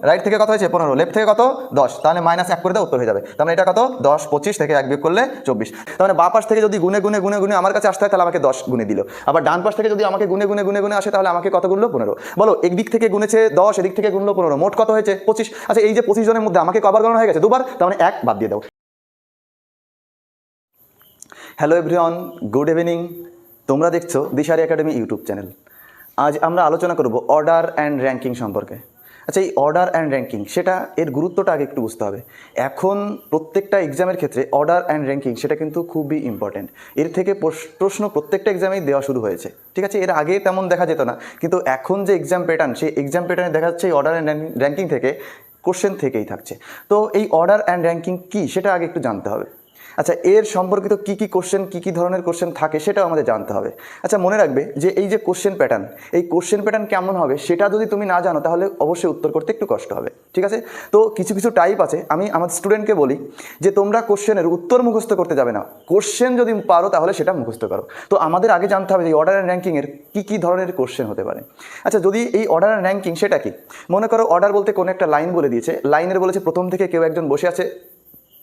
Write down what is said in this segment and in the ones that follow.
Right থেকে কত হয়েছে 15, লেফট থেকে কত 10, তাহলে -1 করে দাও, উত্তর হয়ে যাবে। তার মানে এটা কত 10, 25 থেকে 1 বিয়োগ করলে 24। তার মানে বাঁ পাশ থেকে যদি গুনে গুনে গুনে গুনে আমার কাছে আসতে হয় তাহলে আমাকে 10 গুনে দিল, আবার ডান পাশ থেকে যদি আমাকে গুনে গুনে গুনে গুনে আসে তাহলে আমাকে কত গুনলো 15। বলো একদিক থেকে গুনেছে 10, এদিক থেকে গুনলো 15, মোট কত হয়েছে 25। আচ্ছা এই যে 25 জনের মধ্যে আমাকে কবার গণনা হয়ে গেছে? দুবার, তার মানে 1 বাদ দিয়ে দাও। Hello everyone, good evening. তোমরা দেখছো দিশারি একাডেমি ইউটিউব চ্যানেল। আজ আমরা আলোচনা করব অর্ডার অ্যান্ড র্যাঙ্কিং সম্পর্কে। আচ্ছা এই অর্ডার অ্যান্ড র্যাঙ্কিং সেটা এর গুরুত্বটা আগে একটু বুঝতে হবে। এখন প্রত্যেকটা এক্সামের ক্ষেত্রে অর্ডার অ্যান্ড র্যাঙ্কিং সেটা কিন্তু খুবই ইম্পর্টেন্ট। এর থেকে প্রশ্ন প্রত্যেকটা এক্সামেই দেওয়া শুরু হয়েছে, ঠিক আছে? এর আগে তেমন দেখা যেত না, কিন্তু এখন যে এক্সাম প্যাটার্ন, সেই এক্সাম প্যাটার্নে দেখা যাচ্ছে এই অর্ডার অ্যান্ড র্যাঙ্কিং থেকে কোশ্চেন থেকেই থাকছে। তো এই অর্ডার অ্যান্ড র্যাঙ্কিং কী সেটা আগে একটু জানতে হবে। আচ্ছা এর সম্পর্কিত কী কী কোশ্চেন, কী কী ধরনের কোশ্চেন থাকে সেটাও আমাদের জানতে হবে। আচ্ছা মনে রাখবে যে এই যে কোশ্চেন প্যাটার্ন, এই কোশ্চেন প্যাটার্ন কেমন হবে সেটা যদি তুমি না জানো তাহলে অবশ্যই উত্তর করতে একটু কষ্ট হবে, ঠিক আছে? তো কিছু কিছু টাইপ আছে, আমি আমার স্টুডেন্টকে বলি যে তোমরা কোশ্চেনের উত্তর মুখস্থ করতে যাবে না, কোশ্চেন যদি পারো তাহলে সেটা মুখস্থ করো। তো আমাদের আগে জানতে হবে যে অর্ডার অ্যান্ড র্যাঙ্কিংয়ের কী কী ধরনের কোশ্চেন হতে পারে। আচ্ছা যদি এই অর্ডার অ্যান্ড র্যাঙ্কিং সেটা কি, মনে করো অর্ডার বলতে কোনো একটা লাইন বলে দিয়েছে, লাইনের বলেছে প্রথম থেকে কেউ একজন বসে আছে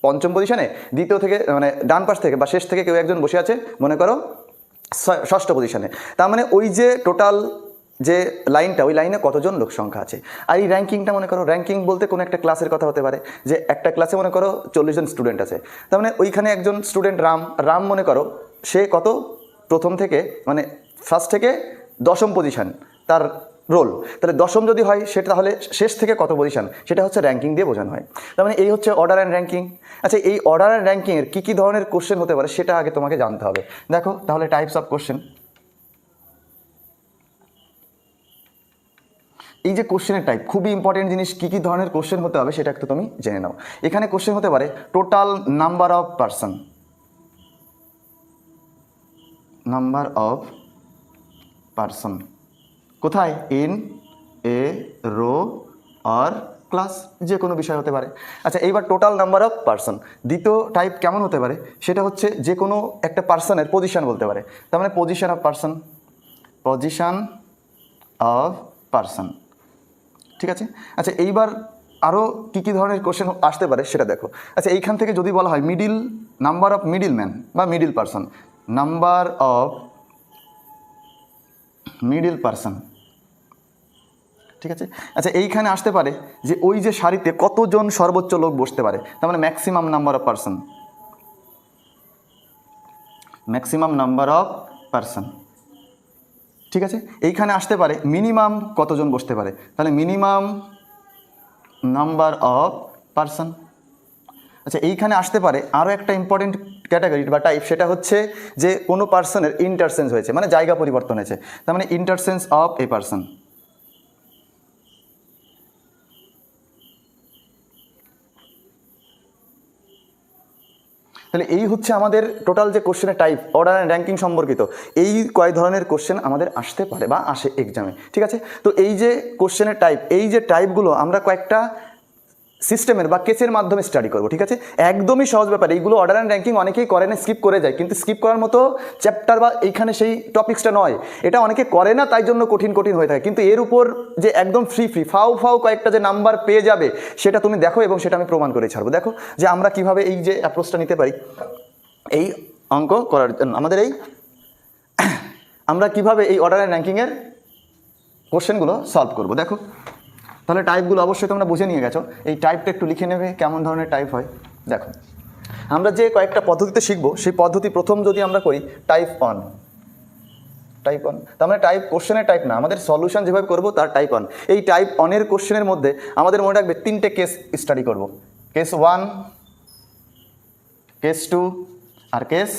পঞ্চম পজিশনে, দ্বিতীয় থেকে মানে ডান পাশ থেকে বা শেষ থেকে কেউ একজন বসে আছে মনে করো ষষ্ঠ পজিশনে। তার মানে ওই যে টোটাল যে লাইনটা, ওই লাইনে কতজন লোক সংখ্যা আছে। আর এই র্যাঙ্কিংটা মনে করো, র্যাঙ্কিং বলতে কোনো একটা ক্লাসের কথা হতে পারে, যে একটা ক্লাসে মনে করো 40 জন স্টুডেন্ট আছে, তার মানে ওইখানে একজন স্টুডেন্ট রাম মনে করো সে কত প্রথম থেকে মানে ফার্স্ট থেকে দশম পজিশন তার রোল, তাহলে দশম যদি হয় সেটা তাহলে শেষ থেকে কত পজিশন সেটা হচ্ছে র্যাঙ্কিং দিয়ে বোঝানো হয়। তার মানে এই হচ্ছে অর্ডার অ্যান্ড র্যাঙ্কিং। আচ্ছা এই অর্ডার অ্যান্ড র্যাঙ্কিংয়ের কী কী ধরনের কোশ্চেন হতে পারে সেটা আগে তোমাকে জানতে হবে। দেখো তাহলে টাইপস অফ কোশ্চেন, এই যে কোশ্চেনের টাইপ খুবই ইম্পর্টেন্ট জিনিস, কী কী ধরনের কোশ্চেন হতে হবে সেটা একটু তুমি জেনে নাও। এখানে কোশ্চেন হতে পারে total number of person, number of person কোথায়, ইন এ রো আর ক্লাস, যে কোনো বিষয় হতে পারে। আচ্ছা এইবার টোটাল নাম্বার অফ পার্সন, দ্বিতীয় টাইপ কেমন হতে পারে সেটা হচ্ছে যে কোনো একটা পার্সনের পজিশন বলতে পারে, তার মানে position of person, position of person, ঠিক আছে? আচ্ছা এইবার আরও কী কী ধরনের কোশ্চেন আসতে পারে সেটা দেখো। আচ্ছা এইখান থেকে যদি বলা হয় middle, number of middle man বা middle person, number of middle person, ঠিক আছে? আচ্ছা এইখানে আসতে পারে যে ওই যে সারিতে কতজন সর্বোচ্চ লোক বসতে পারে, তার মানে maximum number of person, maximum number of person, ঠিক আছে? এইখানে আসতে পারে মিনিমাম কতজন বসতে পারে, তাহলে মিনিমাম নাম্বার অফ পার্সন। আচ্ছা এইখানে আসতে পারে আরও একটা ইম্পর্টেন্ট ক্যাটাগরি বা টাইপ, সেটা হচ্ছে যে কোনো পার্সনের ইন্টারচেঞ্জ হয়েছে, মানে জায়গা পরিবর্তন হয়েছে, তার মানে ইন্টারচেঞ্জ অফ এ পার্সন। তাহলে এই হচ্ছে আমাদের টোটাল যে কোশ্চেনের টাইপ অর্ডার অ্যান্ড র্যাঙ্কিং সম্পর্কিত, এই কয় ধরনের কোশ্চেন আমাদের আসতে পারে বা আসে এক্সামে, ঠিক আছে? তো এই যে কোশ্চেনের টাইপ, এই যে টাইপগুলো আমরা কয়েকটা সিস্টেমের বা কেসের মাধ্যমে স্টাডি করবো, ঠিক আছে? একদমই সহজ ব্যাপার, এইগুলো অর্ডার অ্যান্ড র্যাঙ্কিং অনেকেই করে না, স্কিপ করে যায়, কিন্তু স্কিপ করার মতো চ্যাপ্টার বা এইখানে সেই টপিক্সটা নয়, এটা অনেকে করে না তাই জন্য কঠিন কঠিন হয়ে থাকে। কিন্তু এর উপর যে একদম ফ্রি ফাও কয়েকটা যে নাম্বার পেয়ে যাবে সেটা তুমি দেখো, এবং সেটা আমি প্রমাণ করে ছাড়বো। দেখো যে আমরা কিভাবে এই যে অ্যাপ্রোচটা নিতে পারি এই অঙ্ক করার জন্য, আমাদের এই আমরা কিভাবে এই অর্ডার অ্যান্ড র্যাঙ্কিংয়ের কোশ্চেনগুলো সলভ করবো। দেখো তাহলে টাইপগুলো অবশ্যই তোমরা বুঝে নিয়ে গেছো, এই টাইপটা একটু লিখে নেবে কেমন ধরনের টাইপ হয়। দেখো আমরা যে কয়েকটা পদ্ধতিতে শিখবো, সেই পদ্ধতি প্রথম যদি আমরা করি টাইপ ওয়ান, টাইপ ওয়ান, তার মানে টাইপ কোশ্চেনের টাইপ না, আমাদের সলিউশন যেভাবে করবো তার টাইপ ওয়ান। এই টাইপ ওয়ানের কোশ্চেনের মধ্যে আমাদের মনে রাখবে 3টে কেস স্টাডি করব, কেস 1, কেস 2 আর কেস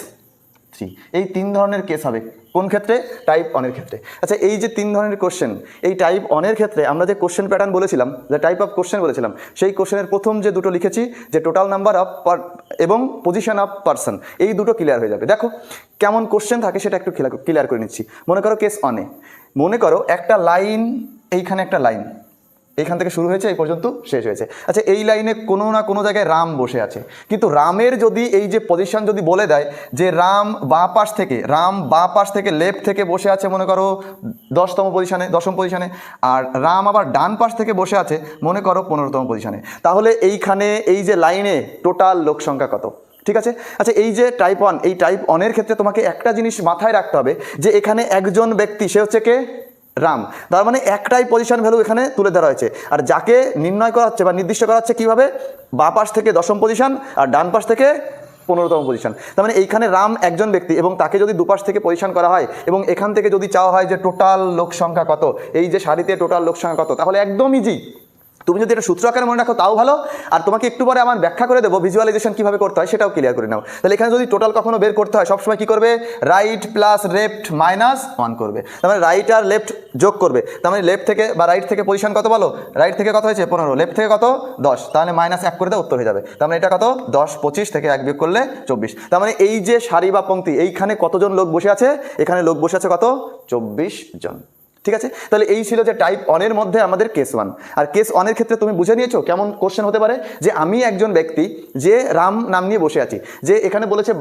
3। এই 3 ধরনের কেস হবে কোন ক্ষেত্রে, টাইপ ওয়ানের ক্ষেত্রে। আচ্ছা এই যে 3 ধরনের কোশ্চেন, এই টাইপ ওয়ানের ক্ষেত্রে আমরা যে কোশ্চেন প্যাটার্ন বলেছিলাম, যে টাইপ অফ কোশ্চেন বলেছিলাম, সেই কোশ্চেনের প্রথম যে দুটো লিখেছি যে টোটাল নাম্বার অফ এবং পজিশন অফ পার্সন, এই দুটো ক্লিয়ার হয়ে যাবে। দেখো কেমন কোশ্চেন থাকে সেটা একটু ক্লিয়ার করে নিচ্ছি। মনে করো কেস ওয়ানে, মনে করো একটা লাইন, এইখানে একটা লাইন, এখান থেকে শুরু হয়েছে এই পর্যন্ত শেষ হয়েছে। আচ্ছা এই লাইনে কোনো না কোনো জায়গায় রাম বসে আছে, কিন্তু রামের যদি এই যে পজিশন যদি বলে দেয় যে রাম বাঁ পাশ থেকে লেফট থেকে বসে আছে মনে করো 10তম পজিশনে, 10ম পজিশনে, আর রাম আবার ডান পাশ থেকে বসে আছে মনে করো 15তম পজিশনে, তাহলে এইখানে এই যে লাইনে টোটাল লোক সংখ্যা কত? ঠিক আছে। আচ্ছা এই যে টাইপ 1, এই টাইপ 1-এর ক্ষেত্রে তোমাকে একটা জিনিস মাথায় রাখতে হবে যে এখানে একজন ব্যক্তি, সে হচ্ছে কে? রাম। তার মানে একটাই পজিশন ভ্যালু এখানে তুলে ধরা হয়েছে, আর যাকে নির্ণয় করা হচ্ছে বা নির্দিষ্ট করা হচ্ছে কীভাবে? বাঁ পাশ থেকে 10ম পজিশন আর ডান পাশ থেকে 15তম পজিশন। তার মানে এইখানে রাম একজন ব্যক্তি এবং তাকে যদি দুপাশ থেকে পজিশন করা হয় এবং এখান থেকে যদি চাওয়া হয় যে টোটাল লোক সংখ্যা কত, এই যে সারিতে টোটাল লোক সংখ্যা কত, তাহলে একদম ইজি। তুমি যদি এটা সূত্র আকারে মনে রাখো তাও ভালো, আর তোমাকে একটু পরে আমার ব্যাখ্যা করে দেবো ভিজুয়ালাইজেশন কীভাবে করতে হয় সেটাও ক্লিয়ার করে নাও। তাহলে এখানে যদি টোটাল কখনো বের করতে হয় সবসময় কী করবে? রাইট প্লাস লেফট মাইনাস 1 করবে। তার মানে রাইট আর লেফট যোগ করবে। তার মানে লেফট থেকে বা রাইট থেকে পজিশন কত বলো? রাইট থেকে কত হয়েছে? 15, লেফট থেকে কত? 10, তাহলে মাইনাস 1 করে দেওয়া উত্তর হয়ে যাবে। তার মানে এটা কত? 10, 25 থেকে 1 বিয়োগ করলে 24। তার মানে এই যে সারি বা পংক্তি, এইখানে কতজন লোক বসে আছে? এখানে লোক বসে আছে কত? 24 জন। ঠিক আছে। তাহলে এই ছিল যে টাইপ 1-এর মধ্যে আমাদের কেস 1। আর কেস 1-এর ক্ষেত্রে তুমি বুঝে নিয়েছো কেমন কোশ্চেন হতে পারে, যে আমি একজন ব্যক্তি যে রাম নাম নিয়ে বসে আছি, যে এখানে বলেছে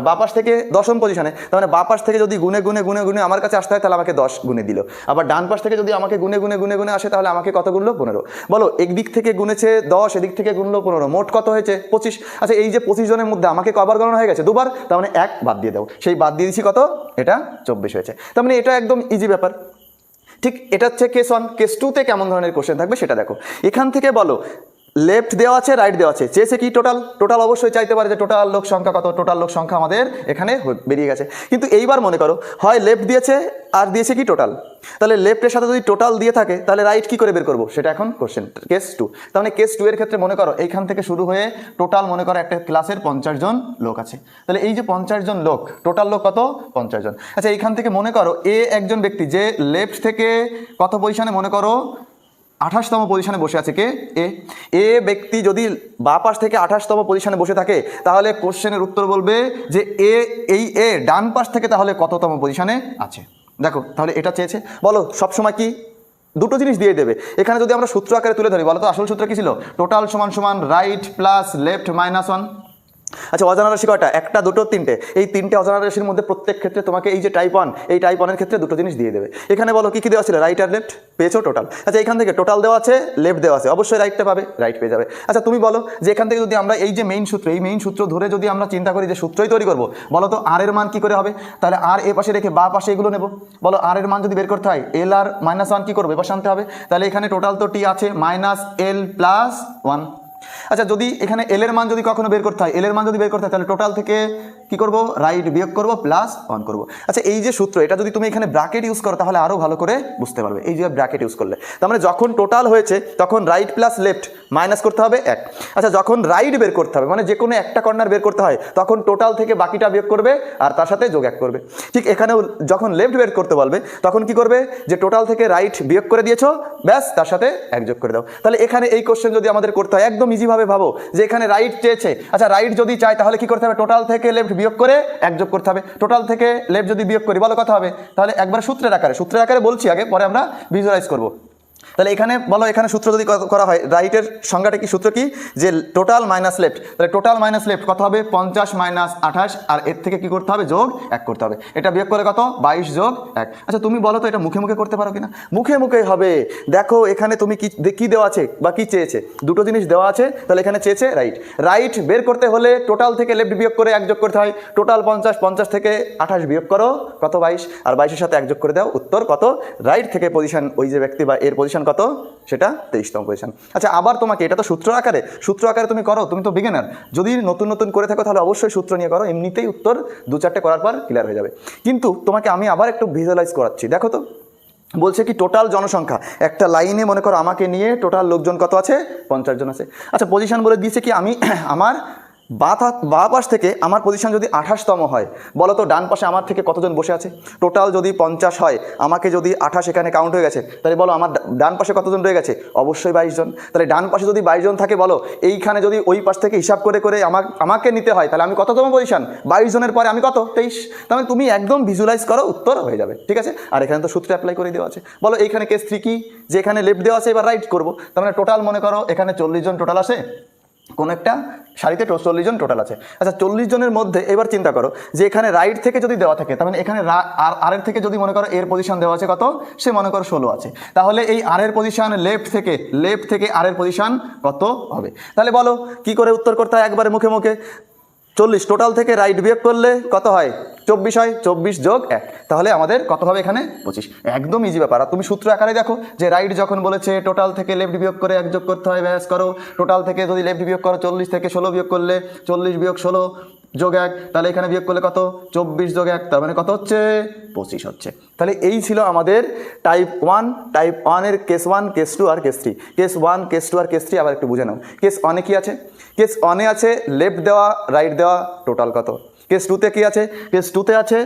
বাঁ পাশ থেকে 10ম পজিশনে, তার মানে বাঁ পাশ থেকে যদি গুনে গুনে গুনে গুনে আমার কাছে আসতে হয় তাহলে আমাকে 10 গুনে দিল, আবার ডান পাশ থেকে যদি আমাকে গুনে গুনে গুনে গুনে আসে তাহলে আমাকে কত গুনলো? 15। বলো একদিক থেকে গুনেছে 10, এদিক থেকে গুনলো 15, মোট কত হয়েছে? 25। আচ্ছা এই যে 25 জনের মধ্যে আমাকে কবার গণনা হয়ে গেছে? 2বার, তার মানে 1 বাদ দিয়ে দাও, সেই বাদ দিয়ে দিচ্ছি কত? এটা 24 হয়েছে। তার মানে এটা একদম ইজি ব্যাপার। ঠিক এটা হচ্ছে কেস 1। কেস 2-তে কেমন ধরনের কোশ্চেন থাকবে সেটা দেখো। এখান থেকে বলো লেফট দেওয়া আছে, রাইট দেওয়া আছে, চেয়েছে কি? টোটাল অবশ্যই চাইতে পারে যে টোটাল লোক সংখ্যা কত। টোটাল লোক সংখ্যা আমাদের এখানে বেরিয়ে গেছে, কিন্তু এইবার মনে করো হয় লেফট দিয়েছে আর দিয়েছে কি? টোটাল। তাহলে লেফটের সাথে যদি টোটাল দিয়ে থাকে তাহলে রাইট কি করে বের করবো সেটা এখন কোশ্চেন। কেস 2, তার মানে কেস 2-এর ক্ষেত্রে মনে করো এইখান থেকে শুরু হয়ে টোটাল মনে করো একটা ক্লাসের 50 জন লোক আছে, তাহলে এই যে 50 জন লোক, টোটাল লোক কত? 50 জন। আচ্ছা এইখান থেকে মনে করো এ একজন ব্যক্তি যে লেফট থেকে কত পজিশনে? মনে করো 28তম পজিশনে বসে আছে। কে? এ ব্যক্তি যদি বাঁ পাশ থেকে 28তম পজিশনে বসে থাকে তাহলে কোশ্চেনের উত্তর বলবে যে এ ডান পাশ থেকে তাহলে কততম পজিশনে আছে। দেখো তাহলে এটা চেয়েছে, বলো সবসময় কি দুটো জিনিস দিয়ে দেবে। এখানে যদি আমরা সূত্র আকারে তুলে ধরি, বলো তো আসল সূত্র কি ছিল? টোটাল সমান সমান রাইট প্লাস লেফট মাইনাস 1। আচ্ছা অজানা রাশি কয়টা? 1, 2, 3টে। এই 3টে অজানা রাশির মধ্যে প্রত্যেক ক্ষেত্রে তোমাকে এই যে টাইপ 1, এই টাইপ 1-এর ক্ষেত্রে দুটো জিনিস দিয়ে দেবে। এখানে বলো কি কি দেওয়া ছিল? রাইট আর লেফট, পেয়েছো টোটাল। আচ্ছা এখান থেকে টোটাল দেওয়া আছে, লেফট দেওয়া আছে, অবশ্যই রাইটটা পাবে, রাইট পেয়ে যাবে। আচ্ছা তুমি বলো যে এখান থেকে যদি আমরা এই যে মেইন সূত্র, এই মেইন সূত্র ধরে যদি আমরা চিন্তা করি যে সূত্রই তৈরি করবো, বলো তো আর এর মান কি করে হবে? তাহলে আর এ পাশে রেখে বা পাশে এগুলো নেব। বলো আর এর মান যদি বের করতে হয় এল আর মাইনাস 1 কি করবো? এবার আনতে হবে। তাহলে এখানে টোটাল তো টি আছে মাইনাস এল প্লাস 1। আচ্ছা যদি এখানে এল এর মান যদি কখনো বের করতে হয়, এল এর মান যদি বের করতে হয় তাহলে টোটাল থেকে কি করব? রাইট বিয়োগ করব, প্লাস 1 করব। আচ্ছা এই যে সূত্র, এটা যদি তুমি এখানে ব্র্যাকেট ইউজ করো তাহলে আরও ভালো করে বুঝতে পারবে। এই যে ব্র্যাকেট ইউজ করলে তার মানে যখন টোটাল হয়েছে তখন রাইট প্লাস লেফট মাইনাস করতে হবে 1। আচ্ছা যখন রাইট বের করতে হবে, মানে যে কোনো একটা কর্নার বের করতে হয়, তখন টোটাল থেকে বাকিটা বিয়োগ করবে আর তার সাথে যোগ 1 করবে। ঠিক এখানেও যখন লেফট বের করতে বলবে তখন কি করবে? যে টোটাল থেকে রাইট বিয়োগ করে দিয়েছো, ব্যাস তার সাথে 1 যোগ করে দাও। তাহলে এখানে এই কোশ্চেন যদি আমাদের করতে হয় একদম ইজিভাবে ভাবো যে এখানে রাইট চেয়েছে। আচ্ছা রাইট যদি চাই তাহলে কি করতে হবে? টোটাল থেকে লেফট বিয়োগ করে 1 যোগ করতে হবে। টোটাল থেকে লেফট যদি বিয়োগ করি বলো কত হবে? তাহলে একবার সূত্রের আকারে বলছি আগে, পরে আমরা ভিজুয়ালাইজ করব। তাহলে এখানে বলো এখানে সূত্র যদি করা হয়, রাইটের সংজ্ঞাটা কি? সূত্র কি? যে টোটাল মাইনাস লেফট। তাহলে টোটাল মাইনাস লেফট কত হবে? 50 মাইনাস 28, আর এর থেকে কি করতে হবে? যোগ 1 করতে হবে। এটা বিয়োগ করে কত? 22 যোগ 1। আচ্ছা তুমি বলো তো এটা মুখে মুখে করতে পারো কিনা? মুখে মুখে হবে। দেখো এখানে তুমি কি দেওয়া আছে বা কি চেয়েছে? দুটো জিনিস দেওয়া আছে, তাহলে এখানে চেয়েছে রাইট বের করতে হলে টোটাল থেকে লেফট বিয়োগ করে 1 যোগ করতে হয়। টোটাল 50 থেকে 28 বিয়োগ করো কত? 22, আর 22-এর সাথে 1 যোগ করে দাও, উত্তর কত? রাইট থেকে পজিশন ওই যে ব্যক্তি বা এর পজিশন কত? সেটা 23তম পজিশন। আচ্ছা আবার তোমাকে এটা তো সূত্র আকারে তুমি করো, তুমি তো বিগিনার। যদি নতুন করে থাকো তাহলে অবশ্যই সূত্র নিয়ে করো, এমনিতেই উত্তর 2-4টে করার পর ক্লিয়ার হয়ে যাবে। কিন্তু তোমাকে আমি আবার একটু ভিজুয়ালাইজ করাচ্ছি। দেখো তো বলছে কি টোটাল জনসংখ্যা, একটা লাইনে মনে করো আমাকে নিয়ে টোটাল লোকজন কত আছে? 50 জন আছে। আচ্ছা পজিশন বলে দিয়েছে কি আমি আমার বা পাশ থেকে আমার পজিশন যদি 28তম হয়, বলো তো ডান পাশে আমার থেকে কতজন বসে আছে? টোটাল যদি 50 হয়, আমাকে যদি 28 এখানে কাউন্ট হয়ে গেছে, তাহলে বলো আমার ডান পাশে কতজন রয়ে গেছে? অবশ্যই 22 জন। তাহলে ডান পাশে যদি 22 জন থাকে, বলো এইখানে যদি ওই পাশ থেকে হিসাব করে করে আমাকে নিতে হয়, তাহলে আমি কততম পজিশন? 22 জনের পরে আমি কত? 23। তাহলে তুমি একদম ভিজুয়ালাইজ করো, উত্তর হয়ে যাবে। ঠিক আছে, আর এখানে তো সূত্র অ্যাপ্লাই করে দেওয়া আছে। বলো এইখানে কেস 3 কি? যে এখানে লেফট দেওয়া আছে, এবার রাইট করবো। তার মানে টোটাল মনে করো এখানে 40 জন টোটাল আছে, কোন একটা সারিতে 40 জন টোটাল আছে। আচ্ছা, 40 জনের মধ্যে এবার চিন্তা করো যে এখানে রাইট থেকে যদি দেওয়া থাকে, তার মানে এখানে আর এর থেকে যদি মনে করো এর পজিশন দেওয়া আছে কত, সে মনে করো 16 আছে, তাহলে এই আর এর পজিশন লেফট থেকে আর এর পজিশন কত হবে? তাহলে বলো কি করে উত্তর করতে হয় একবারে মুখে মুখে। 40 টোটাল থেকে রাইট বিয়োগ করলে কত হয়? 24 হয়। 24 যোগ 1, তাহলে আমাদের কত হবে এখানে? 25। একদম ইজি ব্যাপার। আর তুমি সূত্র আকারে দেখো যে রাইট যখন বলেছে টোটাল থেকে লেফট বিয়োগ করে 1 যোগ করতে হয়, ব্যাস করো। টোটাল থেকে যদি লেফট বিয়োগ করো 40 থেকে 16 বিয়োগ করলে 40 বিয়োগ 16 যোগ 1, তাহলে এখানে বিয়োগ করলে কত? 24 যোগ 1, তার মানে কত হচ্ছে? 25 হচ্ছে। তাহলে এই ছিল আমাদের টাইপ 1। টাইপ 1 এর কেস 1, কেস 2 আর কেস 3। কেস 1, কেস 2 আর কেস 3 আবার একটু বুঝে নাও। কেস 1 এ কি আছে? কেস 1 এ আছে লেফট দেওয়া, রাইট দেওয়া, টোটাল কত। কেস 2তে কি আছে? কেস 2তে আছে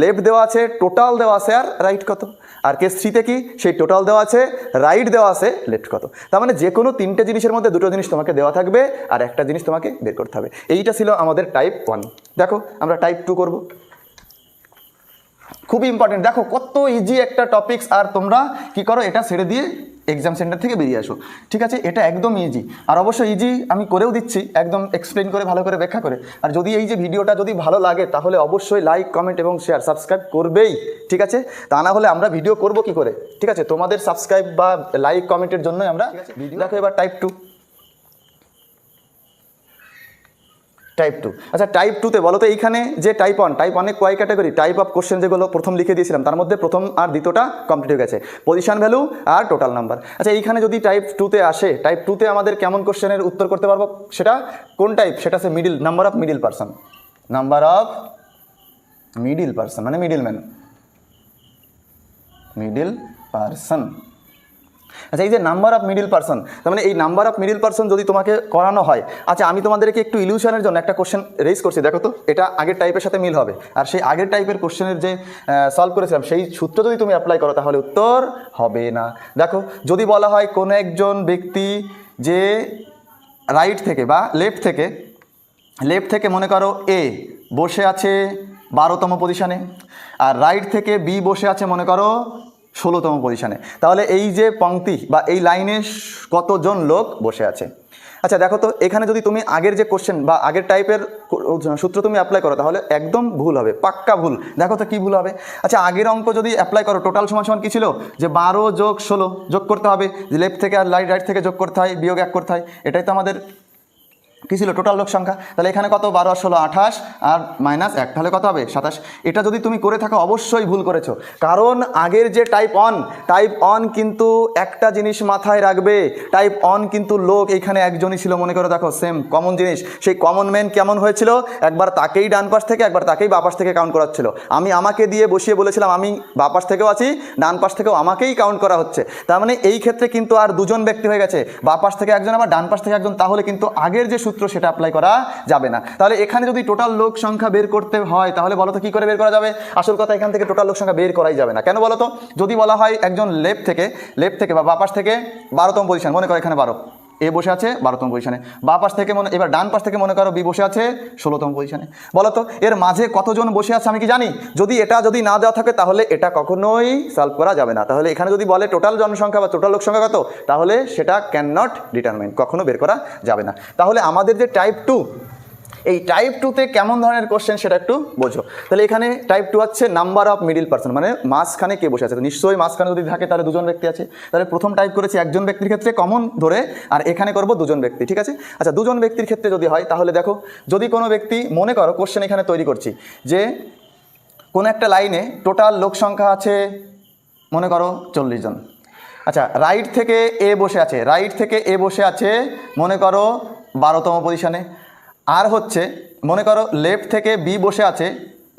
লেফট দেওয়া আছে, টোটাল দেওয়া আছে, আর রাইট কত। আর কেস 3তে কি? সেই টোটাল দেওয়া আছে, রাইট দেওয়া আছে, লেফট কত। তার মানে যে কোনো 3টে জিনিসের মধ্যে 2টো জিনিস তোমাকে দেওয়া থাকবে আর একটা জিনিস তোমাকে বের করতে হবে। এইটা ছিল আমাদের টাইপ 1। দেখো আমরা টাইপ 2 করব। খুবই ইম্পর্টেন্ট, দেখো কত ইজি একটা টপিকস, আর তোমরা কি করো, এটা ছেড়ে দিয়ে এক্সাম সেন্টার থেকে বেরিয়ে আসো। ঠিক আছে, এটা একদম ইজি, আর অবশ্যই ইজি আমি করেও দিচ্ছি, একদম এক্সপ্লেন করে ভালো করে ব্যাখ্যা করে। আর যদি এই যে ভিডিওটা যদি ভালো লাগে, তাহলে অবশ্যই লাইক, কমেন্ট এবং শেয়ার, সাবস্ক্রাইব করবেই। ঠিক আছে, তা না হলে আমরা ভিডিও করব কি করে? ঠিক আছে, তোমাদের সাবস্ক্রাইব বা লাইক কমেন্টের জন্যই আমরা ভিডিও। দেখো এবার টাইপ 2। টাইপ 2। আচ্ছা, টাইপ 2তে বলো তো এইখানে যে টাইপ 1 কয় ক্যাটাগরি? টাইপ অফ কোশ্চেন যেগুলো প্রথম লিখে দিয়েছিলাম, তার মধ্যে প্রথম আর দ্বিতীয়টা কমপ্লিট হয়ে গেছে, পজিশন ভ্যালু আর টোটাল নাম্বার। আচ্ছা, এইখানে যদি টাইপ 2তে আসে, টাইপ 2তে আমাদের কেমন কোশ্চেনের উত্তর করতে পারবো? সেটা কোন টাইপ? সেটা হচ্ছে middle, number of middle person. Number of middle person মানে মিডিল ম্যান, মিডিল পারসন। আচ্ছা, এই যে নাম্বার অফ মিডিল পারসন, তার মানে এই নাম্বার অফ মিডিল পারসন যদি তোমাকে করানো হয়। আচ্ছা, আমি তোমাদেরকে একটু ইলিউশনের জন্য একটা কোশ্চেন রেজ করছি, দেখো তো এটা আগের টাইপের সাথে মিল হবে, আর সেই আগের টাইপের কোশ্চেনের যে সলভ করেছিলাম সেই সূত্র যদি তুমি অ্যাপ্লাই করো, তাহলে উত্তর হবে না। দেখো, যদি বলা হয় কোনো একজন ব্যক্তি যে রাইট থেকে বা লেফট থেকে মনে করো এ বসে আছে 12তম পজিশনে, আর রাইট থেকে বি বসে আছে মনে করো 16তম পজিশনে, তাহলে এই যে পংক্তি বা এই লাইনে কতজন লোক বসে আছে? আচ্ছা, দেখো তো এখানে যদি তুমি আগের যে কোশ্চেন বা আগের টাইপের সূত্র তুমি অ্যাপ্লাই করো, তাহলে একদম ভুল হবে, পাক্কা ভুল। দেখো তো কি ভুল হবে? আচ্ছা, আগের অঙ্ক যদি অ্যাপ্লাই করো, টোটাল সমান কি ছিল? যে 12 যোগ 16 যোগ করতে হবে, যে লেফট থেকে আর রাইট থেকে যোগ করতে হয়, বিয়োগ 1 করতে হয়, এটাই তো আমাদের কী ছিল? টোটাল লোক সংখ্যা। তাহলে এখানে কত? 12 আর 16 28, আর -1, তাহলে কত হবে? 27। এটা যদি তুমি করে থাকো, অবশ্যই ভুল করেছো, কারণ আগের যে টাইপ 1 কিন্তু একটা জিনিস মাথায় রাখবে, টাইপ 1 কিন্তু লোক এইখানে একজনই ছিল, মনে করো, দেখো সেম কমন জিনিস। সেই কমন ম্যান কেমন হয়েছিল? একবার তাকেই ডান পাশ থেকে, একবার তাকেই বাঁ পাশ থেকে কাউন্ট করাচ্ছিল। আমাকে দিয়ে বসিয়ে বলেছিলাম আমি বাঁ পাশ থেকেও আছি, ডান পাশ থেকেও আমাকেই কাউন্ট করা হচ্ছে। তার মানে এই ক্ষেত্রে কিন্তু আর দুজন ব্যক্তি হয়ে গেছে, বাঁ পাশ থেকে একজন, আবার ডান পাশ থেকে একজন, তাহলে কিন্তু আগের যে সূত্র সেটা অ্যাপ্লাই করা যাবে না। তাহলে এখানে যদি টোটাল লোক সংখ্যা বের করতে হয়, তাহলে বলো তো কি করে বের করা যাবে? আসল কথা, এখান থেকে টোটাল লোক সংখ্যা বের করাই যাবে না। কেন বলো তো? যদি বলা হয় একজন লেফট থেকে বা বাঁ পাশ থেকে 12তম পজিশন, মনে করো এখানে 12, এ বসে আছে 12তম পজিশনে, বাঁ পাশ থেকে এবার ডান পাশ থেকে মনে করো বি বসে আছে 16তম পজিশনে। বলো তো এর মাঝে কতজন বসে আছে আমি কি জানি? যদি না দেওয়া থাকে, তাহলে এটা কখনোই সলভ করা যাবে না। তাহলে এখানে যদি বলে টোটাল জনসংখ্যা বা টোটাল লোক সংখ্যা কত, তাহলে সেটা ক্যান নট ডিটারমাইন, কখনো বের করা যাবে না। তাহলে আমাদের যে টাইপ 2, এই টাইপ 2তে কেমন ধরনের কোশ্চেন সেটা একটু বোঝো। তাহলে এখানে টাইপ 2 হচ্ছে নাম্বার অফ মিডিল পারসন, মানে মাঝখানে কে বসে আছে। তো নিশ্চয়ই মাঝখানে যদি থাকে, তাহলে দুজন ব্যক্তি আছে। তাহলে প্রথম টাইপ করেছি একজন ব্যক্তির ক্ষেত্রে কমন ধরে, আর এখানে করব দুজন ব্যক্তি। ঠিক আছে, আচ্ছা, দুজন ব্যক্তির ক্ষেত্রে যদি হয়, তাহলে দেখো, যদি কোনো ব্যক্তি, মনে করো কোশ্চেন এখানে তৈরি করছি যে কোনো একটা লাইনে টোটাল লোক সংখ্যা আছে মনে করো 40 জন। আচ্ছা, রাইট থেকে এ বসে আছে মনে করো 12তম পজিশনে, আর হচ্ছে মনে করো লেফট থেকে বি বসে আছে,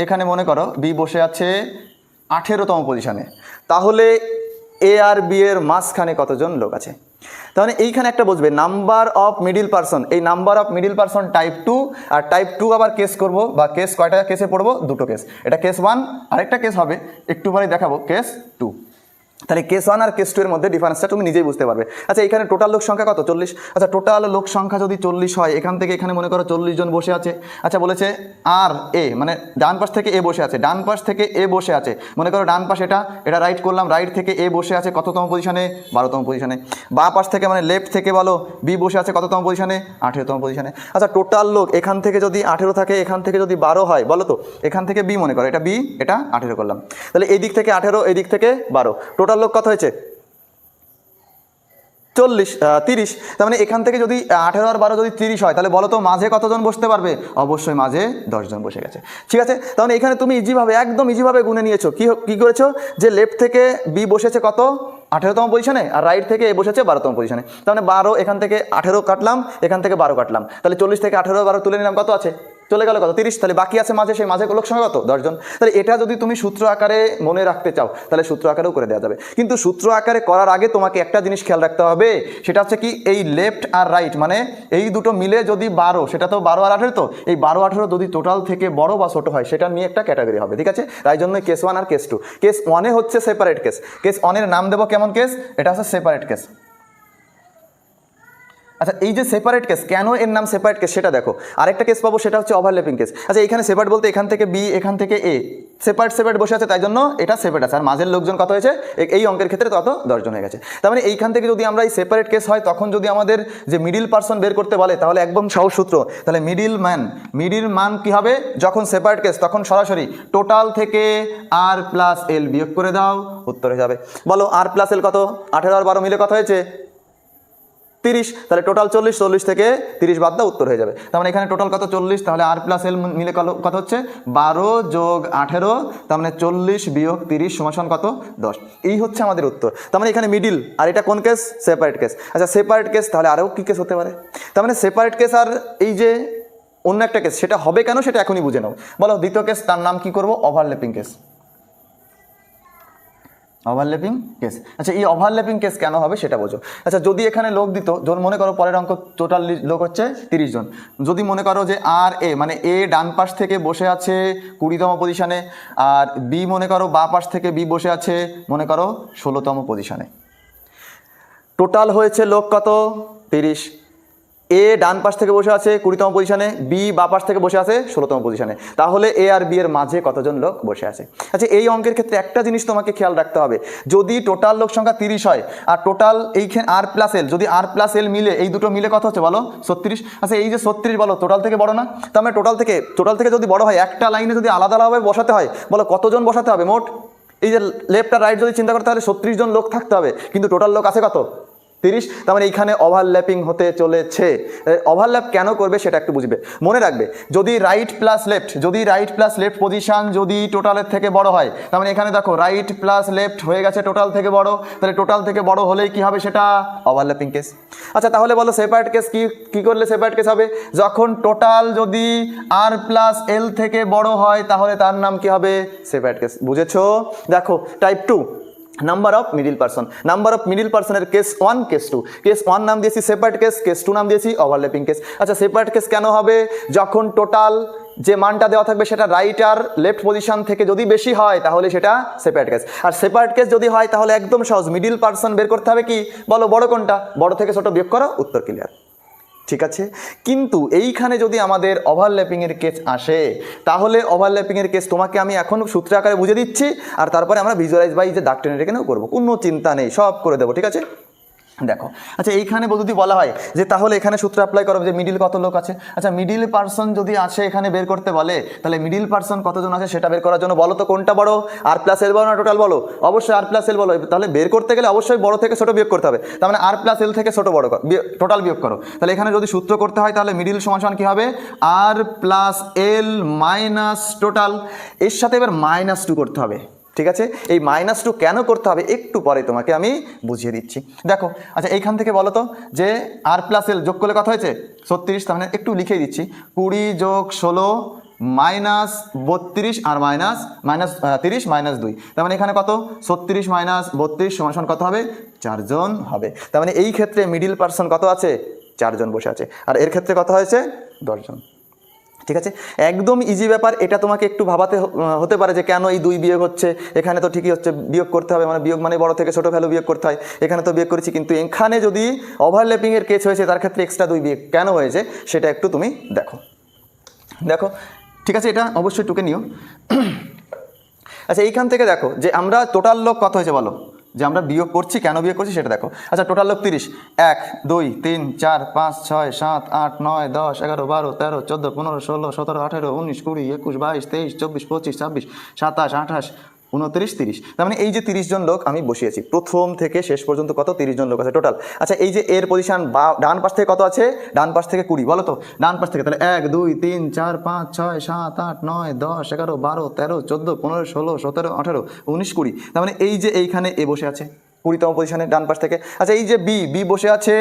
এখানে মনে করো বি বসে আছে 18তম পজিশনে। তাহলে এ আর বি এর মাঝখানে কতজন লোক আছে? তাহলে এইখানে একটা বুঝবে নাম্বার অফ মিডিল পারসন, এই number of middle person type 2, আর টাইপ 2 আবার কেস করব, বা কেস কয়টা কেসে পড়বো, দুটো কেস। এটা কেস 1, আরেকটা কেস হবে একটু পরে দেখাবো কেস 2। তাহলে কেস 1 আর কেস 2 এর মধ্যে ডিফারেন্সটা তুমি নিজেই বুঝতে পারবে। আচ্ছা এখানে টোটাল লোক সংখ্যা কত? 40। আচ্ছা টোটাল লোক সংখ্যা যদি 40 হয়, এখান থেকে এখানে মনে করো 40 জন বসে আছে। আচ্ছা বলেছে আর এ, মানে ডান পাশ থেকে এ বসে আছে, ডান পাশ থেকে এ বসে আছে, মনে করো ডান পাশ এটা রাইট করলাম, রাইট থেকে এ বসে আছে কততম পজিশনে? 12তম পজিশনে। বাঁ পাশ থেকে মানে লেফট থেকে বলো বি বসে আছে কততম পজিশনে? 18তম পজিশনে। আচ্ছা টোটাল লোক এখান থেকে যদি 18 থাকে, এখান থেকে যদি 12 হয়, বলো তো এখান থেকে বি মনে করো, এটা বি, এটা 18 করলাম, তাহলে এই দিক থেকে 18, এই দিক থেকে 12, টোটাল লোক কত হয়েছে? 30। তার মানে এখান থেকে যদি 18 আর 12 যদি 30 হয়, তাহলে বলো তো মাঝে কতজন বসতে পারবে? অবশ্যই মাঝে 10 জন বসে গেছে। ঠিক আছে, তাহলে এখানে তুমি ইজিভাবে, একদম ইজিভাবে গুনে নিয়েছো। কি করেছো? যে লেফট থেকে বি বসেছে কত? 18তম পজিশনে, আর রাইট থেকে এ বসেছে 12তম পজিশনে। তার মানে 12, এখান থেকে 18 কাটলাম, এখান থেকে 12 কাটলাম, তাহলে 40 থেকে 18 12 তুলে নিলাম, কত আছে? চলে গেল কত? 30। তাহলে বাকি আছে মাঝে, সেই মাঝে লোক সংখ্যা কত? 10 জন। তাহলে এটা যদি তুমি সূত্র আকারে মনে রাখতে চাও, তাহলে সূত্র আকারেও করে দেওয়া যাবে। কিন্তু সূত্র আকারে করার আগে তোমাকে একটা জিনিস খেয়াল রাখতে হবে, সেটা হচ্ছে কি, এই লেফট আর রাইট মানে এই দুটো মিলে যদি 12, সেটা তো 12 আর 18, তো এই 12 18 যদি টোটাল থেকে বড় বা ছোট হয়, সেটা নিয়ে একটা ক্যাটাগরি হবে। ঠিক আছে, তাই জন্য কেস 1 আর কেস 2। কেস 1 হচ্ছে সেপারেট কেস। কেস 1 এর নাম দেবো কেমন কেস? এটা হচ্ছে সেপারেট কেস। আচ্ছা এই যে সেপারেট কেস, কেন এর নাম সেপারেট কেস সেটা দেখো। আরেকটা কেস পাবো, সেটা হচ্ছে ওভারল্যাপিং কেস। আচ্ছা এখানে সেপারেট বলতে এখান থেকে বি, এখান থেকে এ সেপারেট বসে আছে, তাই জন্য এটা সেপারেট আছে। আর মাঝের লোকজন কত হয়েছে? এই অঙ্কের ক্ষেত্রে তত 10 জন হয়ে গেছে। তার মানে এইখান থেকে যদি আমরা এই সেপারেট কেস হয়, তখন যদি আমাদের যে মিডিল পারসন বের করতে বলে, তাহলে একদম সহজ সূত্র, তাহলে মিডিল মান কি হবে? যখন সেপারেট কেস, তখন সরাসরি টোটাল থেকে আর প্লাস এল বিয়োগ করে দাও, উত্তর হয়ে যাবে। বলো আর প্লাস এল কত? 18 আর 12 মিলে কত হয়েছে? 30। তাহলে টোটাল 40, 40 থেকে 30 বাদ দাও, উত্তর হয়ে যাবে। তার মানে এখানে টোটাল কত? 40। তাহলে আর প্লাস এল মিলে কত হচ্ছে? 12 যোগ 18, তার মানে 40 বিয়োগ 30 সমান কত? 10। এই হচ্ছে আমাদের উত্তর। তার মানে এখানে মিডিল, আর এটা কোন কেস? Separate case. আচ্ছা সেপারেট কেস, তাহলে আরও কী কেস হতে পারে? তার মানে সেপারেট কেস আর এই যে অন্য একটা কেস, সেটা হবে কেন সেটা এখনই বুঝে নাও। বলো দ্বিতীয় কেস, তার নাম কি করবো? Overlapping case. Overlapping case. আচ্ছা এই ওভারল্যাপিং কেস কেন হবে সেটা বোঝো। আচ্ছা যদি এখানে লোক দিত, যখন মনে করো পরের অঙ্ক টোটাল লোক হচ্ছে 30 জন, যদি মনে করো যে আর এ মানে এ ডান পাশ থেকে বসে আছে 20তম পজিশনে, আর বি মনে করো বাঁ পাশ থেকে বি বসে আছে মনে করো 16তম পজিশনে, টোটাল হয়েছে লোক কত? 30। এ ডান পাশ থেকে বসে আছে 20তম পজিশনে, বি বাঁ পাশ থেকে বসে আছে 16তম পজিশনে, তাহলে এ আর বি এর মাঝে কতজন লোক বসে আছে? আচ্ছা এই অঙ্কের ক্ষেত্রে একটা জিনিস তোমাকে খেয়াল রাখতে হবে, যদি টোটাল লোক সংখ্যা 30 হয়, আর টোটাল এইখানে আর প্লাস এল, যদি আর প্লাস এল মিলে, এই দুটো মিলে কত হচ্ছে বলো? 36। আচ্ছা এই যে 36 বলো টোটাল থেকে বড় না? তার মানে টোটাল থেকে যদি বড় হয়, একটা লাইনে যদি আলাদা আলাদাভাবে বসাতে হয়, বলো কতজন বসাতে হবে মোট? এই যে লেফট আর রাইট যদি চিন্তা করতে, তাহলে 36 জন লোক থাকতে হবে, কিন্তু টোটাল লোক আছে কত? 30। তার মানে এইখানে ওভারল্যাপিং হতে চলেছে। ওভারল্যাপ কেন করবে সেটা একটু বুঝবে, মনে রাখবে। যদি রাইট প্লাস লেফট পজিশন যদি টোটালের থেকে বড় হয়, তার মানে এখানে দেখো রাইট প্লাস লেফট হয়ে গেছে টোটাল থেকে বড়, তাহলে টোটাল থেকে বড় হলেই কি হবে? সেটা ওভারল্যাপিং কেস। আচ্ছা তাহলে বলো সেপারেট কেস কি করলে সেপারেট কেস হবে? যখন টোটাল যদি আর প্লাস এল থেকে বড় হয়, তাহলে তার নাম কি হবে? Separate case. বুঝেছো? দেখো টাইপ 2 নাম্বার অফ মিডিল পারসনের কেস 1 কেস 2। কেস 1 নাম দিয়েছি সেপারেট কেস, কেস 2 নাম দিয়েছি ওভারল্যাপিং কেস। আচ্ছা সেপারেট কেস কেন হবে? যখন টোটাল যে মানটা দেওয়া থাকবে সেটা রাইট আর লেফট পজিশন থেকে যদি বেশি হয়, তাহলে সেটা সেপারেট কেস। আর সেপারেট কেস যদি হয়, তাহলে একদম সহজ, মিডিল পারসন বের করতে হবে। কি বলো বড় কোনটা? বড় থেকে ছোট বিয়োগ করো, উত্তর ক্লিয়ার। ঠিক আছে, কিন্তু এইখানে যদি আমাদের ওভারল্যাপিংয়ের কেস আসে, তাহলে ওভারল্যাপিংয়ের কেস তোমাকে আমি এখন সূত্র আকারে বুঝে দিচ্ছি, আর তারপরে আমরা ভিজুয়ালাইজ বাই যে দাগ টেনে রেখেও করবো, কোনো চিন্তা নেই, সব করে দেবো। ঠিক আছে, দেখো। আচ্ছা এইখানে যদি বলা হয় যে তাহলে এখানে সূত্র অ্যাপ্লাই করো যে মিডিল কত লোক আছে। আচ্ছা মিডিল পারসন যদি আসে এখানে বের করতে বলে, তাহলে মিডিল পারসন কতজন আছে সেটা বের করার জন্য বলো তো কোনটা বড়? আর প্লাস এল বলো না টোটাল বলো? অবশ্যই আর প্লাস এল বলো। তাহলে বের করতে গেলে অবশ্যই বড় থেকে ছোট বিয়োগ করতে হবে, তার মানে আর প্লাস এল থেকে ছোট বড় টোটাল বিয়োগ করো। তাহলে এখানে যদি সূত্র করতে হয়, তাহলে মিডিল সমান কি হবে? আর প্লাস এল মাইনাস টোটাল, এর সাথে এবার -2 করতে হবে। ঠিক আছে, এই -2 কেন করতে হবে একটু পরে তোমাকে আমি বুঝিয়ে দিচ্ছি। দেখো আচ্ছা এইখান থেকে বলো তো যে আর প্লাস এল যোগ করলে কত হয়েছে? 36। তার মানে একটু লিখে দিচ্ছি, 20 যোগ 16 -32 আর -30 -2, তার মানে এখানে কত 36 - 32 সমান কত হবে 4 জন হবে। তার মানে এই ক্ষেত্রে মিডিল পার্সন কত আছে 4 জন বসে আছে, আর এর ক্ষেত্রে কত হয়েছে 10 জন। ঠিক আছে, একদম ইজি ব্যাপার। এটা তোমাকে একটু ভাবাতে হতে পারে যে কেন এই 2 বিয়োগ হচ্ছে, এখানে তো ঠিকই হচ্ছে, বিয়োগ করতে হবে, মানে বিয়োগ মানে বড় থেকে ছোট ভ্যালু বিয়োগ করতে হয়, এখানে তো বিয়োগ করেছি, কিন্তু এখানে যদি ওভারল্যাপিংয়ের কেস হয়েছে তার ক্ষেত্রে এক্সট্রা 2 বিয়োগ কেন হয়েছে সেটা একটু তুমি দেখো। ঠিক আছে, এটা অবশ্যই টুকে নিও। আচ্ছা, এইখান থেকে দেখো যে আমরা টোটাল লোক কত হয়েছে বলো, যে আমরা বিয়োগ করছি, কেন বিয়োগ করছি সেটা দেখো। আচ্ছা, টোটাল লোক 30, 1 2 3 4 5 6 7 8 9 10 11 12 13 14 15 16 17 18 19 20 21 22 23 24 25 26 27 28 29 30। তার মানে এই যে 30 জন লোক আমি বসিয়েছি, প্রথম থেকে শেষ পর্যন্ত কত 30 জন লোক আছে টোটাল। আচ্ছা, এই যে এর পজিশন ডান পাশ থেকে কত আছে, ডান পাশ থেকে 20 বলো তো, ডান পাশ থেকে, তাহলে 1 2 3 4 5 6 7 8 9 10 11 12 13 14 15 16 17 18 19 20। তার মানে এই যে এইখানে এ বসে আছে 20তম পজিশনে ডান পাশ থেকে। আচ্ছা, এই যে বি বসে আছে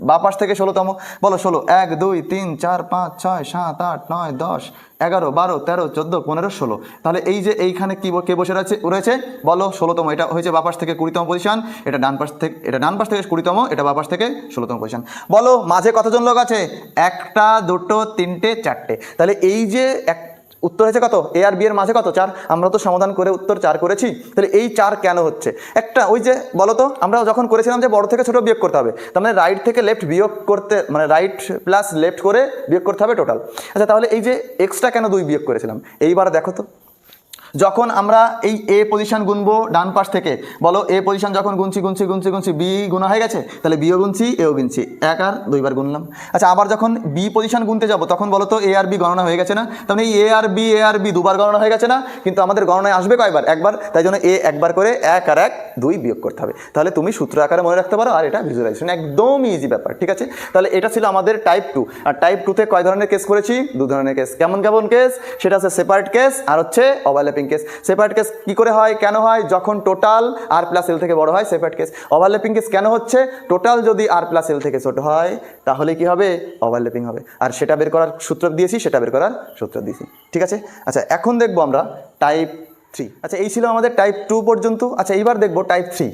বাঁ পাশ থেকে 16তম, বলো 16 1 2 3 4 5 6 7 8 9 10 11 12 13 14 15 16। তাহলে এই যে এইখানে কে বসে রয়েছে বলো 16তম, এটা হয়েছে বাঁ পাশ থেকে 20তম পজিশন, এটা ডান পাশ থেকে 20তম, এটা বাঁ পাশ থেকে 16তম পজিশন। বলো মাঝে কতজন লোক আছে, 1টা 2টো 3টে 4টে। তাহলে এই যে উত্তর হয়েছে কত, এ আর বি এর মাঝে কত 4, আমরা তো সমাধান করে উত্তর 4 করেছি। তাহলে এই 4 কেন হচ্ছে, একটা ওই যে বলো তো আমরা যখন করেছিলাম যে বড় থেকে ছোট বিয়োগ করতে হবে, তার মানে রাইট থেকে লেফট বিয়োগ করতে, মানে রাইট প্লাস লেফট করে বিয়োগ করতে হবে টোটাল। আচ্ছা, তাহলে এই যে এক্সট্রা কেন 2 বিয়োগ করেছিলাম, এইবার দেখো তো, যখন আমরা এই এ পজিশন গুনবো ডান পাশ থেকে, বলো এ পজিশন যখন গুনছি বি গুণা হয়ে গেছে, তাহলে বিও গুনছি এও গুনছি, 1 আর 2 বার গুনলাম। আচ্ছা, আবার যখন বি পজিশন গুনতে যাব তখন বলো তো এ আর বি গণনা হয়ে গেছে না, তাহলে এই এ আর বি 2 বার গণনা হয়ে গেছে না, কিন্তু আমাদের গণনায় আসবে কয়বার, একবার, তাই জন্য এ একবার করে 1 আর 1 2 বিয়োগ করতে হবে। তাহলে তুমি সূত্র আকারে মনে রাখতে পারো, আর এটা ভিজুয়ালাইজেশন একদম ইজি ব্যাপার। ঠিক আছে, তাহলে এটা ছিল আমাদের টাইপ 2। আর টাইপ 2 তে কয় ধরনের কেস করেছি, 2 ধরনের কেস। কেমন কেস, সেটা হচ্ছে সেপারেট কেস আর হচ্ছে ওভারল্যাপিং কেস। সেপারেট কেস কি করে হয়, কেন হয়, যখন টোটাল আর প্লাস এল থেকে বড় হয় সেপারেট কেস। ওভারল্যাপিং কেস কেন হচ্ছে, টোটাল যদি আর প্লাস এল থেকে ছোট হয় তাহলে কি হবে, ওভারল্যাপিং হবে। আর সেটা বের করার সূত্র দিয়েছি, ঠিক আছে। আচ্ছা, এখন দেখবো আমরা টাইপ 3। আচ্ছা, এই ছিল আমাদের টাইপ 2 পর্যন্ত। আচ্ছা, এইবার দেখবো টাইপ 3।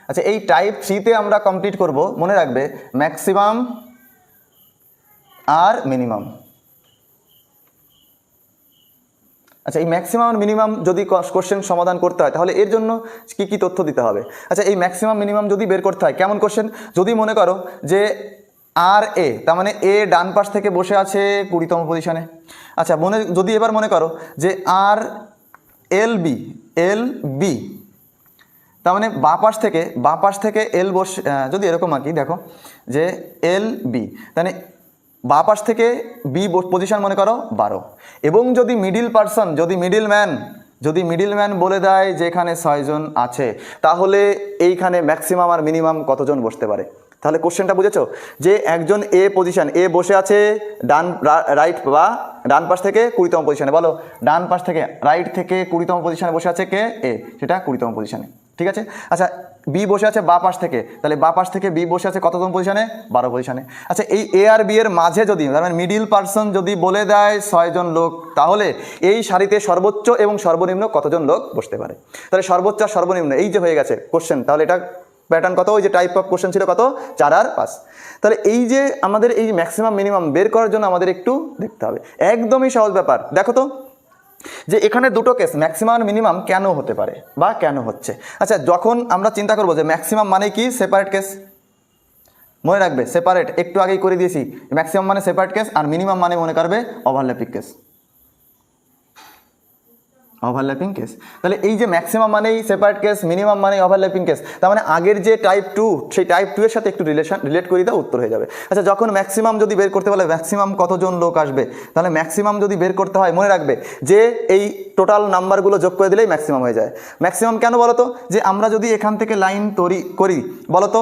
আচ্ছা, এই টাইপ 3 তে আমরা কমপ্লিট করব, মনে রাখবে, ম্যাক্সিমাম আর মিনিমাম। আচ্ছা, এই ম্যাক্সিমাম আর মিনিমাম যদি কোশ্চেন সমাধান করতে হয় তাহলে এর জন্য কি কি তথ্য দিতে হবে। আচ্ছা, এই ম্যাক্সিমাম মিনিমাম যদি বের করতে হয় কেমন কোশ্চেন, যদি মনে করো যে আর এ, তার মানে এ ডান পাশ থেকে বসে আছে 20তম পজিশনে। আচ্ছা, যদি এবার মনে করো যে আর এল বি, তার মানে বাঁ পাশ থেকে এল বসে, যদি এরকম আঁকি দেখো যে এল বি, তাহলে বাঁ পাশ থেকে বি পজিশন মনে করো 12, এবং যদি মিডিলম্যান বলে দেয় যে এখানে 6 জন আছে, তাহলে এইখানে ম্যাক্সিমাম আর মিনিমাম কতজন বসতে পারে। তাহলে কোশ্চেনটা বুঝেছো, যে একজন এ পজিশন এ বসে আছে ডান পাশ থেকে 20তম পজিশনে, বলো ডান পাশ থেকে রাইট থেকে 20তম পজিশনে বসে আছে কে, এ, সেটা 20তম পজিশনে। ঠিক আছে। আচ্ছা, বি বসে আছে বাঁ পাশ থেকে, তাহলে বাঁ পাশ থেকে বি বসে আছে কততম পজিশনে, 12 পজিশনে। আচ্ছা, এই এ আর বি এর মাঝে যদি, মানে মিডিল পার্সন যদি বলে দেয় 6 জন লোক, তাহলে এই সারিতে সর্বোচ্চ এবং সর্বনিম্ন কতজন লোক বসতে পারে। তাহলে সর্বোচ্চ আর সর্বনিম্ন এই যে হয়ে গেছে কোশ্চেন, তাহলে এটা প্যাটার্ন কত, ওই যে টাইপ অফ কোশ্চেন ছিল কত, 4 আর 5। তাহলে এই যে আমাদের এই ম্যাক্সিমাম মিনিমাম বের করার জন্য আমাদের একটু দেখতে হবে, একদমই সহজ ব্যাপার। দেখো তো যে এখানে দুটো কেস ম্যাক্সিমাম আর মিনিমাম কেন হতে পারে বা কেন হচ্ছে। আচ্ছা, যখন আমরা চিন্তা করবো যে ম্যাক্সিমাম মানে কি, সেপারেট কেস, মনে রাখবে সেপারেট, একটু আগেই করে দিয়েছি, ম্যাক্সিমাম মানে সেপারেট কেস আর মিনিমাম মানে মনে করবে ওভারল্যাপিং কেস। তাহলে এই যে ম্যাক্সিমাম মানেই সেপারেট কেস, মিনিমাম মানে ওভারল্যাপিং কেস, তার মানে আগের যে টাইপ 2, সেই টাইপ 2 এর সাথে একটু রিলেট করে দাও, উত্তর হয়ে যাবে। আচ্ছা, যখন ম্যাক্সিমাম যদি বের করতে বলে ম্যাক্সিমাম কতজন লোক আসবে, তাহলে ম্যাক্সিমাম যদি বের করতে হয় মনে রাখবে যে এই টোটাল নাম্বারগুলো যোগ করে দিলেই ম্যাক্সিমাম হয়ে যায়। ম্যাক্সিমাম কেন বলো তো, যে আমরা যদি এখান থেকে লাইন তৈরি করি, বলো তো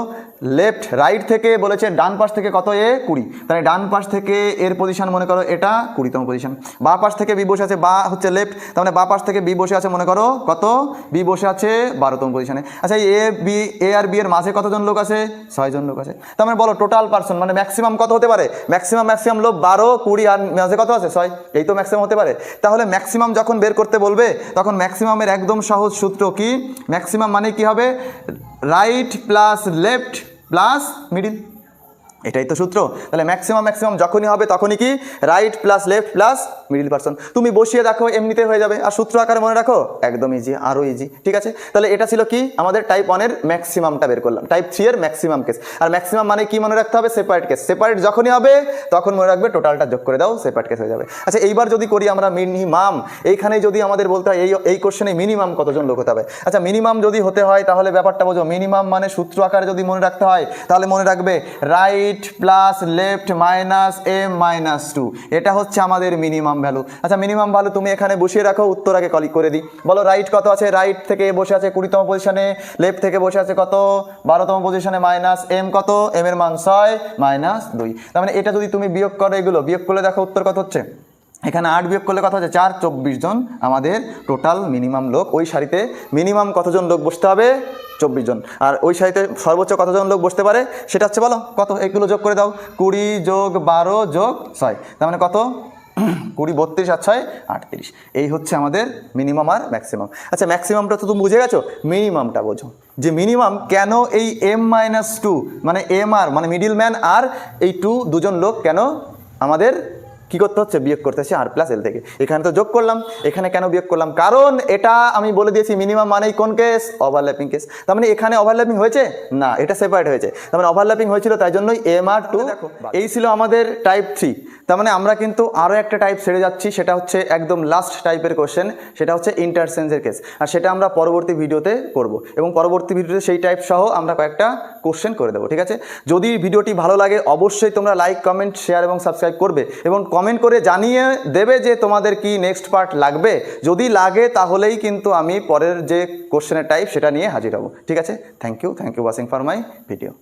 লেফট রাইট থেকে বলেছে ডান পাশ থেকে কত এ 20, তাহলে ডান পাশ থেকে এর পজিশন মনে করো এটা 20তম পজিশন। বা পাশ থেকে বি বসে আছে, বা হচ্ছে লেফট, তার মানে বা পাশ থেকে বি বসে আছে মনে করো কত, বি বসে আছে 12তম পজিশনে। আচ্ছা এ আর বি এর মাঝে কতজন লোক আছে, 6 জন লোক আছে। তার মানে বলো টোটাল পার্সন মানে ম্যাক্সিমাম কত হতে পারে, ম্যাক্সিমাম লোক 12, 20 আর মাঝে কত আছে 6, এই তো ম্যাক্সিমাম হতে পারে। তাহলে ম্যাক্সিমাম যখন বের করতে বলবে তখন ম্যাক্সিমামের একদম সহজ সূত্র কি, ম্যাক্সিমাম মানে কি হবে, right plus left plus middle, এটাই তো সূত্র। তাহলে ম্যাক্সিমাম যখনই হবে তখনই কি right plus left plus middle person. তুমি বসিয়ে দেখো এমনিতে হয়ে যাবে, আর সূত্র আকারে মনে রাখো একদম ইজি, আরও ইজি। ঠিক আছে, তাহলে এটা ছিল কি আমাদের টাইপ 1-এর ম্যাক্সিমামটা বের করলাম, টাইপ 3-এর ম্যাক্সিমাম কেস। আর ম্যাক্সিমাম মানে কি মনে রাখতে হবে, সেপারেট কেস। সেপারেট যখনই হবে তখন মনে রাখবে টোটালটা যোগ করে দাও, সেপারেট কেস হয়ে যাবে। আচ্ছা এইবার যদি করি আমরা মিনিমাম, এইখানে যদি আমাদের বলতে হয় এই কোশ্চেনে মিনিমাম কতজন লোক হতে হবে। আচ্ছা মিনিমাম যদি হতে হয় তাহলে ব্যাপারটা বোঝো, মিনিমাম মানে সূত্র আকারে যদি মনে রাখতে হয় তাহলে মনে রাখবে right plus left minus m minus 2, এটা হচ্ছে আমাদের মিনিমাম ভ্যালু। আচ্ছা মিনিমাম ভ্যালু তুমি এখানে বসিয়ে রাখো, উত্তর আগে কলিক করে দিই। বলো রাইট কত আছে, রাইট থেকে বসে আছে 20তম পজিশনে, লেফট থেকে বসে আছে কত 12তম পজিশনে, মাইনাস এম কত, এম এর মান 6 মাইনাস 2। তার মানে এটা যদি তুমি বিয়োগ করো, এগুলো বিয়োগ করলে দেখো উত্তর কত হচ্ছে, এখানে 8 বিয়োগ করলে কত হচ্ছে 4, 24 জন আমাদের টোটাল মিনিমাম লোক। ওই সারিতে মিনিমাম কতজন লোক বসতে হবে, 24 জন। আর ওই সারিতে সর্বোচ্চ কতজন লোক বসতে পারে সেটা হচ্ছে বলো কত, এগুলো যোগ করে দাও, 20 যোগ 12 যোগ 6, তার মানে কত 20, 32 আর 6 38। এই হচ্ছে আমাদের মিনিমাম আর ম্যাক্সিমাম। আচ্ছা ম্যাক্সিমামটা তো তুমি বুঝে গেছো, মিনিমামটা বোঝো যে মিনিমাম কেন এই m-2 মানে এম আর মানে মিডিল ম্যান আর এই 2 দুজন লোক কেন আমাদের কি করতে হচ্ছে, বিয়োগ করতে হচ্ছে আর প্লাস এল থেকে। এখানে তো যোগ করলাম, এখানে কেন বিয়োগ করলাম, কারণ এটা আমি বলে দিয়েছি মিনিমাম মানেই কোন কেস, ওভারল্যাপিং কেস। তার মানে এখানে ওভারল্যাপিং হয়েছে না, এটা সেপারেট হয়েছে, তার মানে ওভারল্যাপিং হয়েছিল তাই জন্যই m-2। এই ছিল আমাদের টাইপ 3। তার মানে আমরা কিন্তু আরও একটা টাইপ ছেড়ে যাচ্ছি, সেটা হচ্ছে একদম লাস্ট টাইপের কোশ্চেন, সেটা হচ্ছে ইন্টারচেঞ্জের কেস। আর সেটা আমরা পরবর্তী ভিডিওতে করব, এবং পরবর্তী ভিডিওতে সেই টাইপ সহ আমরা কয়েকটা কোশ্চেন করে দেবো। ঠিক আছে, যদি ভিডিওটি ভালো লাগে অবশ্যই তোমরা লাইক, কমেন্ট, শেয়ার এবং সাবস্ক্রাইব করবে, এবং কমেন্ট করে জানিয়ে দেবে যে তোমাদের কি নেক্সট পার্ট লাগবে। যদি লাগে তাহলেই কিন্তু আমি পরের যে কোশ্চেনের টাইপ সেটা নিয়ে হাজির হব। ঠিক আছে, thank you watching for my video.